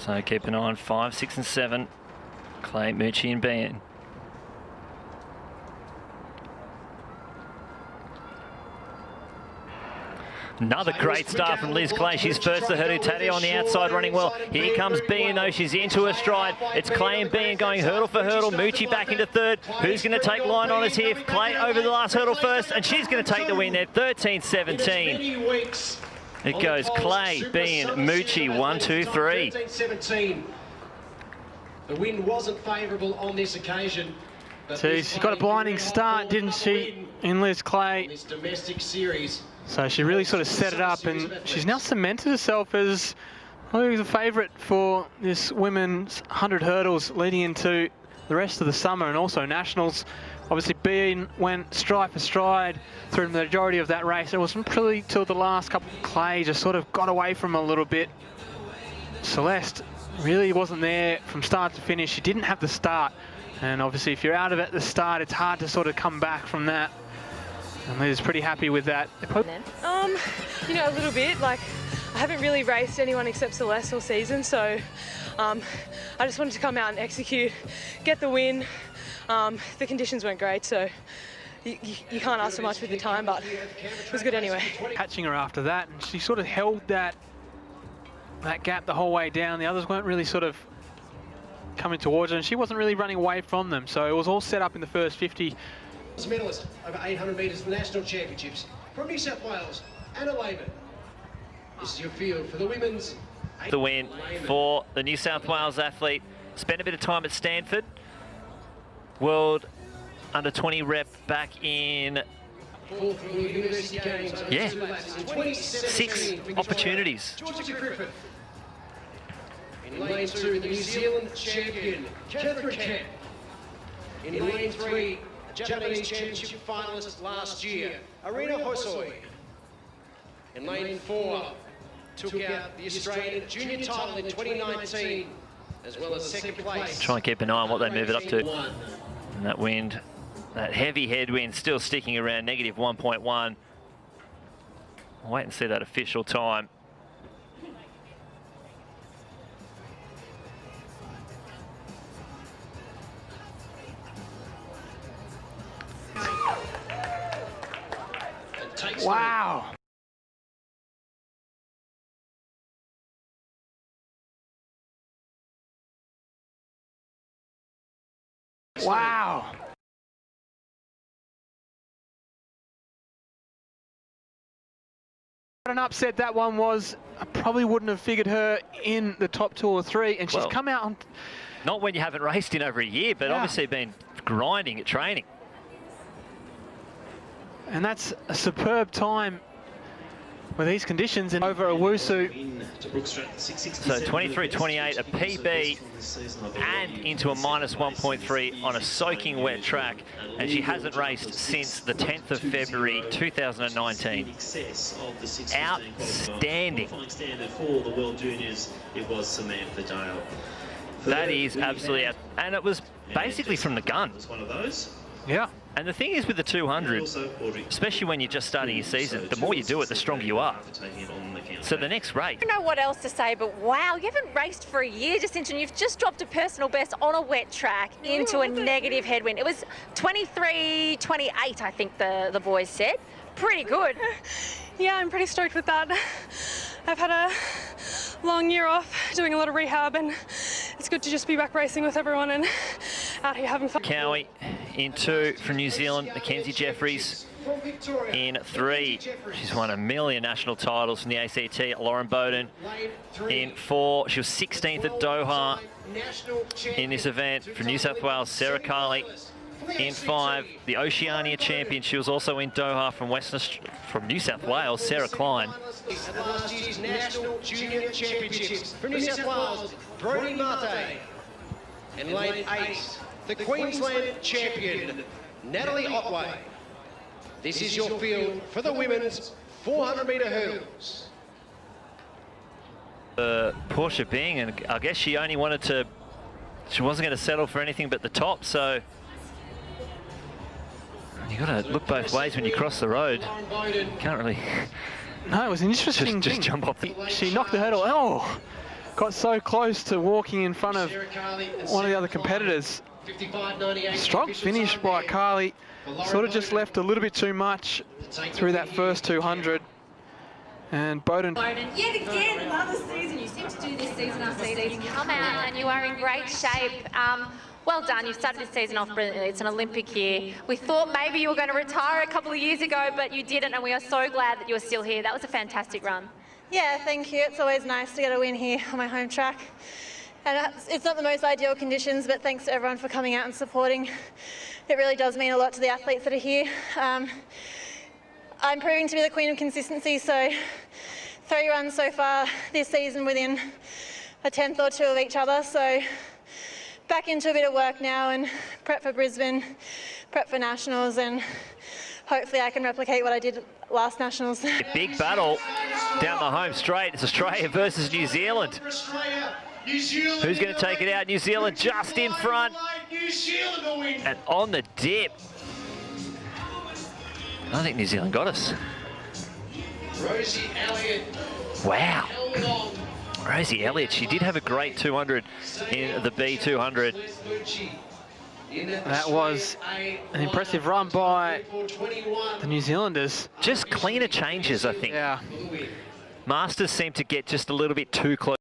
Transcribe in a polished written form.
So keep an eye on 5, 6 and 7. Clay, Moochie and Bean. Another great start from Liz Clay. She's first to hurdle. Taddy on the outside running well. Here comes Bean though. She's into her stride. It's Clay and Bean going hurdle for hurdle. Moochie back into third. Who's going to take line on us here? Clay over the last hurdle first, and she's going to take the win there. 13-17. It goes Clay, Bean, Moochie, 1, 2, 3. 13-17. The wind wasn't favourable on this occasion. So she got a blinding start, didn't she, in Liz Clay? This domestic series. So she really sort of set it up, and she's now cemented herself as probably the favourite for this women's 100 hurdles leading into the rest of the summer and also nationals. Obviously, Bean went stride for stride through the majority of that race. It wasn't really till the last couple. Clay just sort of got away from a little bit. Celeste really wasn't there from start to finish. She didn't have the start, and obviously, if you're out of it at the start, it's hard to sort of come back from that. And Liz pretty happy with that. You know, a little bit. Like, I haven't really raced anyone except Celeste all season, so I just wanted to come out and execute, get the win. The conditions weren't great, so you can't ask for much with the time, but it was good anyway. Catching her after that, and she sort of held that gap the whole way down. The others weren't really sort of coming towards her, and she wasn't really running away from them, so it was all set up in the first 50. Medalist over 800 metres for the National Championships from New South Wales, Anna Lehman. This is your field for the women's. The win for the New South Wales athlete. Spent a bit of time at Stanford. World under 20 rep back in. Yeah, 6 opportunities. Georgia Griffith. In lane 2, the New Zealand champion, Catherine Kemp. In lane 3, Japanese Championship finalist last year, Arina Hosoi. In lane 4, took out the Australian junior title in 2019, as well as second place. Try and keep an eye on what they move it up to. And that wind, that heavy headwind still sticking around negative 1.1. I'll wait and see that official time. Wow. Wow. What an upset that one was. I probably wouldn't have figured her in the top 2 or 3, and she's come out on... Not when you haven't raced in over a year, but obviously been grinding at training. And that's a superb time with these conditions and over Owusu. So 23.28, a PB, and into a minus 1.3 on a soaking wet track. And she hasn't raced since the 10th of February 2019. Outstanding. That is absolutely out. And it was basically from the gun. Yeah. And the thing is with the 200, especially when you're just starting your season, the more you do it, the stronger you are. So the next race. I don't know what else to say, but wow, you haven't raced for a year, Jacinta, and you've just dropped a personal best on a wet track into a negative headwind. It was 23.28, I think the boys said. Pretty good. Yeah, I'm pretty stoked with that. I've had a long year off doing a lot of rehab, and it's good to just be back racing with everyone and out here having fun. Cowie in 2 from New Zealand, Mackenzie Jeffries in 3. She's won a million national titles from the ACT. Lauren Bowden in 4. She was 16th at Doha in this event. For New South Wales, Sarah Carley in 5. The Oceania champion, she was also in Doha from New South Wales, Sarah Klein. At last year's National Junior Championships from New South Wales, Brodie Mate. In lane 8, the Queensland champion, Natalie Otway. This is your field for the women's 400-metre hurdles. Portia Bing, and I guess she only wanted to, she wasn't going to settle for anything but the top, so you got to look both ways when you cross the road. Can't really. No, it was an interesting just jump off. She knocked the hurdle. Oh, got so close to walking in front of one of the other competitors. Strong finish by Carly. Sort of just left a little bit too much through that first 200. And Bowden. Yet again, another season. You seem to do this season after season. Come out and you are in great shape. Well done. You've started this season off brilliantly. It's an Olympic year. We thought maybe you were going to retire a couple of years ago, but you didn't, and we are so glad that you are still here. That was a fantastic run. Yeah, thank you. It's always nice to get a win here on my home track. And it's not the most ideal conditions, but thanks to everyone for coming out and supporting. It really does mean a lot to the athletes that are here. I'm proving to be the queen of consistency, so 3 runs so far this season within a tenth or two of each other. So back into a bit of work now and prep for Brisbane, prep for Nationals, and hopefully I can replicate what I did last Nationals. A big battle down the home straight. It's Australia versus New Zealand. Who's going to take it out? New Zealand just in front. And on the dip. I think New Zealand got us. Rosie Elliott. Wow. Rosie Elliott, she did have a great 200 in the B200. That was an impressive run by the New Zealanders. Just cleaner changes, I think. Yeah. Masters seemed to get just a little bit too close.